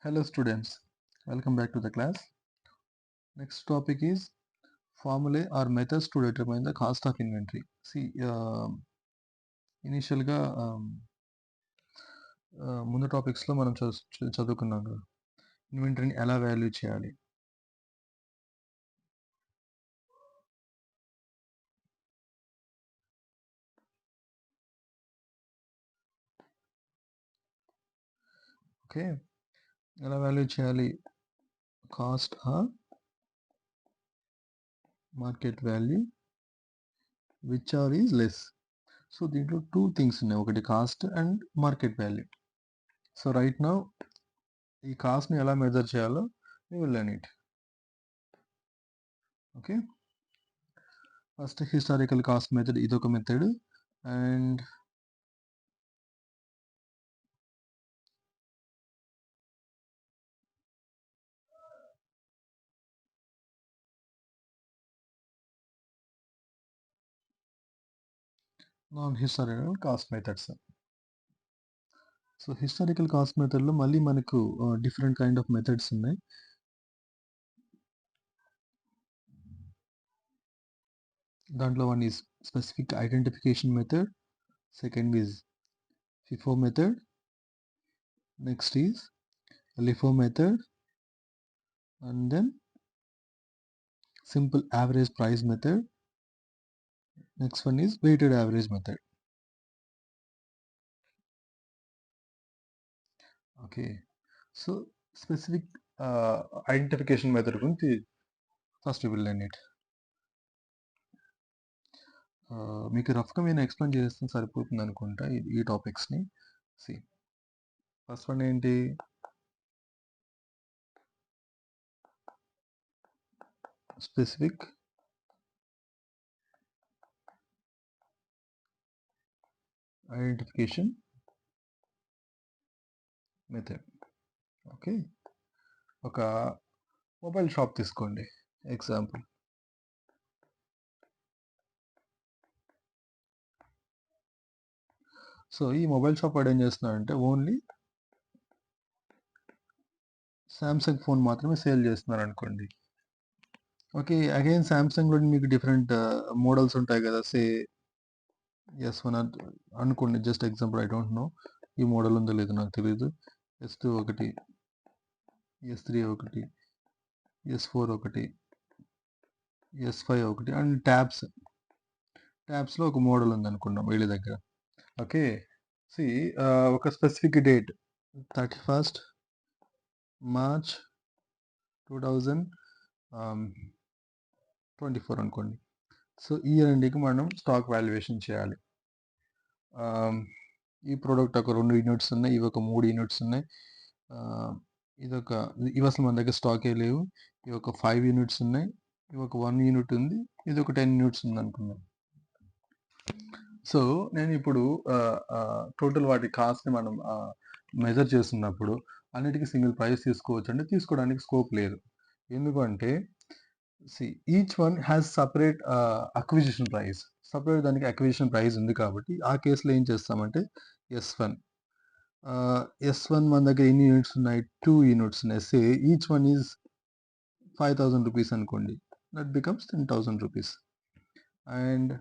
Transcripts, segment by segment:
Hello students, welcome back to the class. Next topic is formulae or methods to determine the cost of inventory. See, ఇనీషియల్గా ముందు టాపిక్స్లో మనం చదువుకున్నాం కదా, ఇన్వెంటరీని ఎలా value చేయాలి. ఓకే, ఎలా వాల్యూ చేయాలి? Cost or market value which or is less. So దీంట్లో టూ థింగ్స్ ఉన్నాయి, ఒకటి cost and market value. So right now ఈ కాస్ట్ని ఎలా మెజర్ చేయాలో we will learn it. Okay, first historical cost method, ఇదొక మెథడ్. And non historical cost methods. So historical cost మెథడ్లో మళ్ళీ మనకు డిఫరెంట్ కైండ్ ఆఫ్ మెథడ్స్ ఉన్నాయి. దాంట్లో one is specific identification method, second is FIFO method, next is LIFO method, and then simple average price method, next one is weighted average method. Okay, so specific identification method గురించి first we will learn it. మీకు రఫ్గా నేను explain చేస్తే సరిపోతుంది అనుకుంటా ఈ టాపిక్స్ని. C, first one ఏంటి? Specific identification method. Okay, ఒక మొబైల్ షాప్ తీసుకోండి ఎగ్జాంపుల్. సో ఈ మొబైల్ షాప్ వాడు ఏం చేస్తున్నాడంటే ఓన్లీ శాంసంగ్ ఫోన్ మాత్రమే సేల్ చేస్తున్నారు అనుకోండి. ఓకే, అగైన్ శాంసంగ్లో మీకు డిఫరెంట్ మోడల్స్ ఉంటాయి కదా. సే S1 అనుకోండి, just example, I don't know ఈ మోడల్ ఉందో లేదో నాకు తెలియదు. S2 ఒకటి, S3 ఒకటి, S4 ఒకటి, S5 ఒకటి, అండ్ ట్యాబ్స్లో ఒక మోడల్ ఉంది అనుకున్నాం వీళ్ళ దగ్గర. ఓకే, సి, ఒక స్పెసిఫిక్ డేట్ 31st March 2024 అనుకోండి. సో ఈ రెండుకి మనం స్టాక్ వాల్యుయేషన్ చేయాలి. ఈ ప్రోడక్ట్ ఒక 2 యూనిట్స్ ఉన్నాయి, ఇవి ఒక 3 యూనిట్స్ ఉన్నాయి. ఇవి అసలు మన దగ్గర స్టాకే లేవు. ఇవి ఒక 5 యూనిట్స్ ఉన్నాయి, ఇవి ఒక 1 యూనిట్ ఉంది, ఇది ఒక 10 యూనిట్స్ ఉంది అనుకుందాం. సో నేను ఇప్పుడు టోటల్ వాటి కాస్ట్ని మనం మెజర్ చేస్తున్నప్పుడు అన్నిటికీ సింగిల్ ప్రైస్ తీసుకోవచ్చు అంటే తీసుకోవడానికి స్కోప్ లేదు. ఎందుకంటే each one has separate acquisition price, separate దానికి అక్విజిషన్ ప్రైస్ ఉంది. కాబట్టి ఆ కేసులో ఏం చేస్తామంటే S1 మన దగ్గర ఎన్ని యూనిట్స్ ఉన్నాయి? 2 యూనిట్స్ ఉన్నాయి. సే ఈచ్ వన్ ఈజ్ 5,000 రూపీస్ అనుకోండి, that becomes 10,000 rupees. And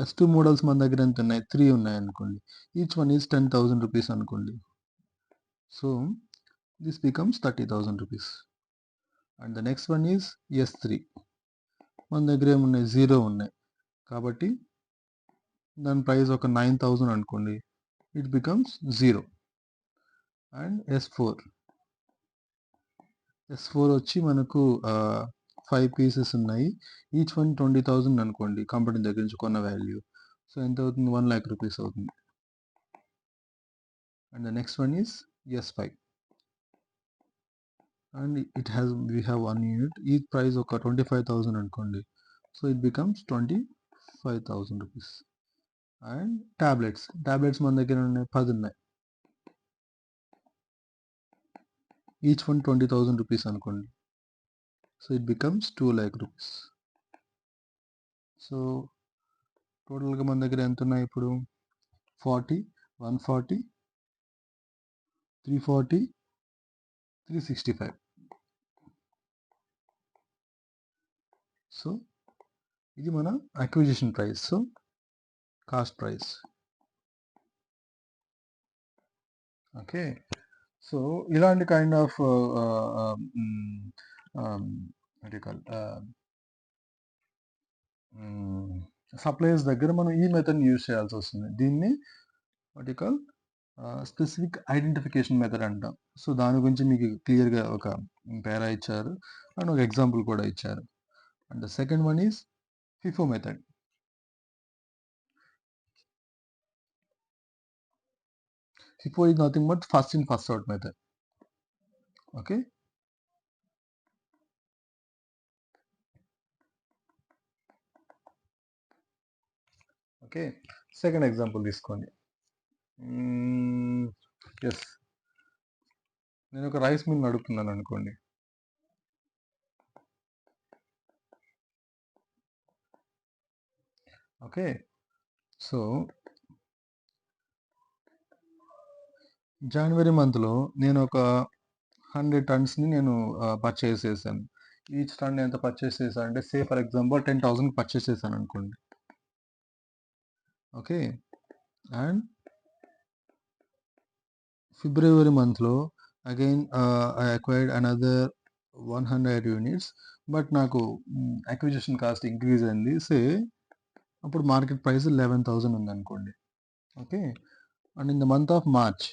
S2 models మన దగ్గర ఎంత ఉన్నాయి? 3 ఉన్నాయి అనుకోండి, ఈచ్ వన్ ఈజ్ 10,000 రూపీస్ అనుకోండి. So this becomes 30,000 rupees. And the next one is S3, మన దగ్గర ఏమున్నాయి? 0 ఉన్నాయి, కాబట్టి దాని ప్రైస్ ఒక 9,000 అనుకోండి, ఇట్ బికమ్స్ 0. అండ్ S4 వచ్చి మనకు 5 పీసెస్ ఉన్నాయి, ఈచ్ వన్ 20,000 అనుకోండి, కంపెనీ దగ్గర నుంచి కొన్న వాల్యూ. సో ఎంత అవుతుంది? 1 lakh రూపీస్ అవుతుంది. And the next one is S5, and we have 1 unit, each price ఒక 25,000 అనుకోండి, so it becomes 25,000 rupees. And tablets మన దగ్గర ఉన్నాయి, 10 ఉన్నాయి, ఈచ్ వన్ 20,000 రూపీస్ అనుకోండి, so it becomes 2 lakh rupees. So టోటల్గా మన దగ్గర ఎంత ఉన్నాయి ఇప్పుడు? 40, 140, 340, 365. సో ఇది మన acquisition price. So cost price. Okay. So ఇలాంటి కైండ్ ఆఫ్ సప్లయర్స్ దగ్గర మనం ఈ మెథడ్ని యూజ్ చేయాల్సి వస్తుంది. దీన్ని వాటికల్ స్పెసిఫిక్ ఐడెంటిఫికేషన్ మెథడ్ అంటాం. సో దాని గురించి మీకు క్లియర్గా ఒక పేరా ఇచ్చారు అండ్ ఒక ఎగ్జాంపుల్ కూడా ఇచ్చారు. And the second one is FIFO method. FIFO is nothing but first in first out method. Okay. Okay. Second example తీసుకోండి. ఎస్, నేను ఒక రైస్ మిల్ నడుపుతున్నాను అనుకోండి. ఓకే. సో జనవరి మంత్లో నేను ఒక 100 టన్స్ని నేను పర్చేస్ చేశాను. ఈచ్ టన్ ఎంత పర్చేస్ చేశాను అంటే సే ఫర్ ఎగ్జాంపుల్ 10,000 పర్చేస్ చేశాను అనుకోండి. ఓకే. అండ్ ఫిబ్రవరి మంత్లో again I acquired another 100 units. But నాకు అక్విజిషన్ కాస్ట్ ఇంక్రీజ్ అయింది. సే అప్పుడు మార్కెట్ ప్రైస్ 11,000 ఉందనుకోండి. Okay. And in the month of March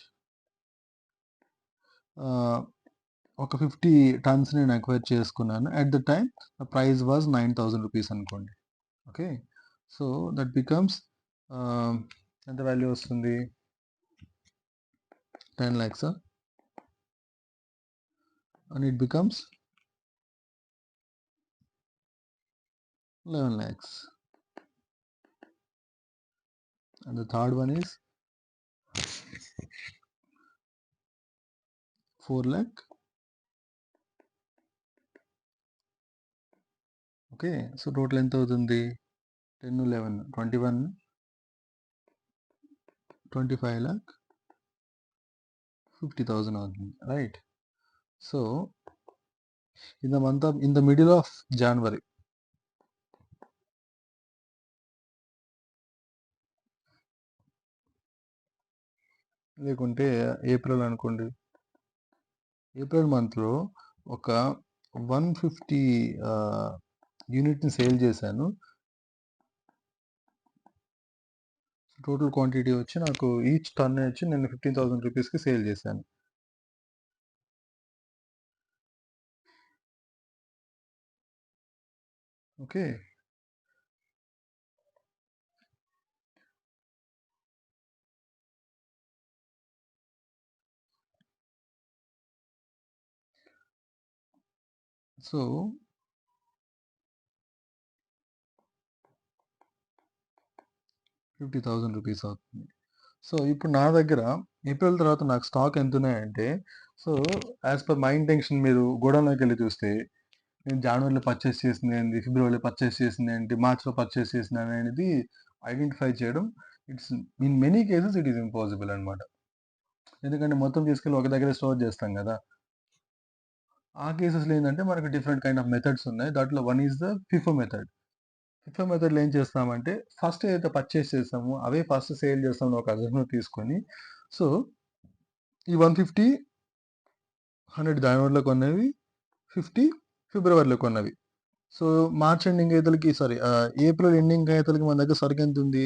ఒక 50 టన్స్ నేను అక్వైర్ చేసుకున్నాను. At the time the price was 9,000 rupees అనుకోండి. ఓకే. సో దట్ బికమ్స్ ఎంత value వస్తుంది? 10 lakhs. And it becomes 11 lakhs. And the third one is 4 lakh. Okay. So total ఎంత అవుతుంది? 10, 11, 21, 25 lakh 50,000 అవుతుంది. Right. So in the middle of January, లేకుంటే April అనుకోండి. April మంత్లో ఒక 150 యూనిట్ని సేల్ చేశాను. టోటల్ క్వాంటిటీ వచ్చి నాకు ఈచ్ టన్ వచ్చి నేను 15,000 రూపీస్కి సేల్ చేశాను. ఓకే. సో 50,000 రూపీస్ అవుతుంది. సో ఇప్పుడు నా దగ్గర ఏప్రిల్ తర్వాత నాకు స్టాక్ ఎంత ఉన్నాయంటే, so as per my intention మీరు గోడౌన్లోకి వెళ్ళి చూస్తే నేను జనవరిలో పర్చేస్ చేసింది ఏంటి, ఫిబ్రవరిలో పర్చేస్ చేసింది ఏంటి, మార్చ్లో పర్చేస్ చేసింది అనేది ఐడెంటిఫై చేయడం it's in many cases it is impossible అనమాట. ఎందుకంటే మొత్తం తీసుకెళ్ళి ఒక దగ్గర స్టోర్ చేస్తాం కదా. ఆ కేసెస్లో ఏంటంటే మనకు డిఫరెంట్ కైండ్ ఆఫ్ మెథడ్స్ ఉన్నాయి. దాంట్లో one is the FIFO method. FIFO మెథడ్లో ఏం చేస్తామంటే ఫస్ట్ ఏదైతే పర్చేస్ చేస్తామో అవే ఫస్ట్ సేల్ చేస్తామని ఒక అజంప్షన్ తీసుకొని, సో ఈ 150 100 జనవరిలో కొన్నవి, 50 ఫిబ్రవరిలో కొన్నవి. సో మార్చ్ ఎండింగ్ అయ్యేతలకి ఏప్రిల్ ఎండింగ్ అయ్యేతలకి మన దగ్గర సరుకు ఎంత ఉంది?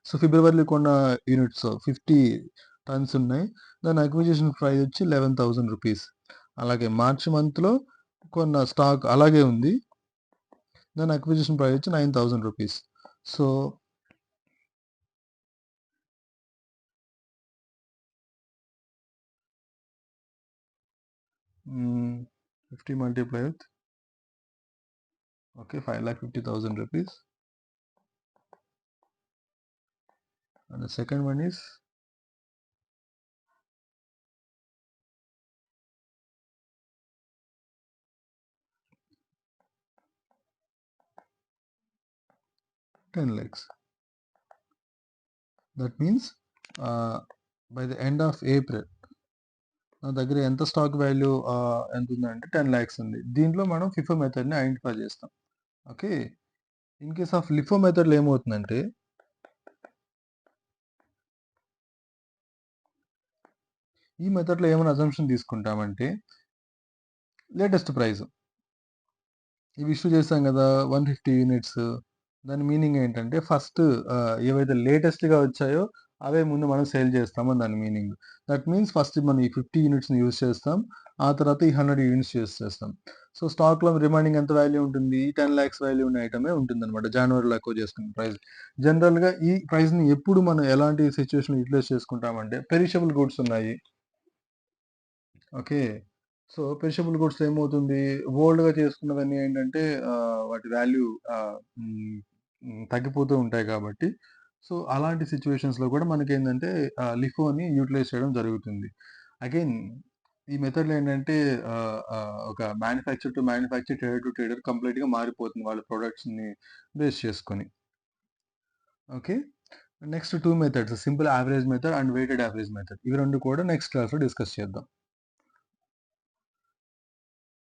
సో ఫిబ్రవరిలో కొన్న యూనిట్స్ 50 టన్స్ ఉన్నాయి. దాని అక్విజిషన్ ప్రైస్ వచ్చి 11,000 రూపీస్. అలాగే మార్చ్ మంత్లో కొన్న స్టాక్ అలాగే ఉంది. దాని అక్విజిషన్ ప్రైస్ వచ్చి 9,000 rupees. So 50 multiplied with 5,50,000 rupees. And the second one is 10 lakhs. That means by the end of April, నా దగ్గర ఎంత స్టాక్ వాల్యూ ఎంతుందంటే 10,00,000 ఉంది. దీంట్లో మనం ఫిఫో మెథడ్‌ని ఐడెంటిఫై చేస్తాం. Okay. In case of LIFO మెథడ్‌లో ఏమవుతుందంటే, ఈ మెథడ్‌లో ఏమని అజంప్షన్ తీసుకుంటామంటే, లేటెస్ట్ ప్రైస్. ఇవి ఇష్యూ చేసాం గదా! 150 యూనిట్స్. దాని మీనింగ్ ఏంటంటే ఫస్ట్ ఏవైతే లేటెస్ట్‌గా వచ్చాయో అవే ముందు మనం సేల్ చేస్తామని దాని మీనింగ్. దట్ మీన్స్ ఫస్ట్ మనం ఈ 50 యూనిట్స్‌ని యూజ్ చేస్తాం. ఆ తర్వాత ఈ 100 యూనిట్స్ యూజ్ చేస్తాం. సో, స్టాక్‌లో రిమైనింగ్ ఎంత వాల్యూ ఉంటుంది? 10,00,000 వాల్యూ ఉన్న ఐటమే ఉంటుందన్నమాట. జాన్వరిలో ఎక్కువ చేసుకున్న ప్రైస్. జనరల్‌గా ఈ ప్రైస్‌ని ఎప్పుడు మనం ఎలాంటి సిట్యుయేషన్‌లో యుటిలైజ్ చేసుకుంటామంటే పెరిషబుల్ గూడ్స్ ఉన్నాయి. ఓకే. సో, పెరిషబుల్ గూడ్స్‌లో ఏమవుతుంది? ఓల్డ్‌గా చేసుకున్నవన్నీ ఏంటంటే వాటి వాల్యూ ఆహ్, హ్మ్, తగ్గిపోతూ ఉంటాయి కాబట్టి, సో, అలాంటి సిట్యుయేషన్స్‌లో కూడా మనకేందంటే లిఫోని యుటిలైజ్ చేయడం జరుగుతుంది. అగైన్ ఈ మెథడ్‌లో ఏంటంటే ఒక manufacture to manufacture, trader to trader కంప్లీట్‌గా మారిపోతుంది వాళ్ళ ప్రొడక్ట్స్‌ని బేస్ చేసుకొని. Okay. Next 2 methods simple average method and weighted average method. ఇవి 2 కూడా నెక్స్ట్ క్లాస్‌లో డిస్కస్ చేద్దాం.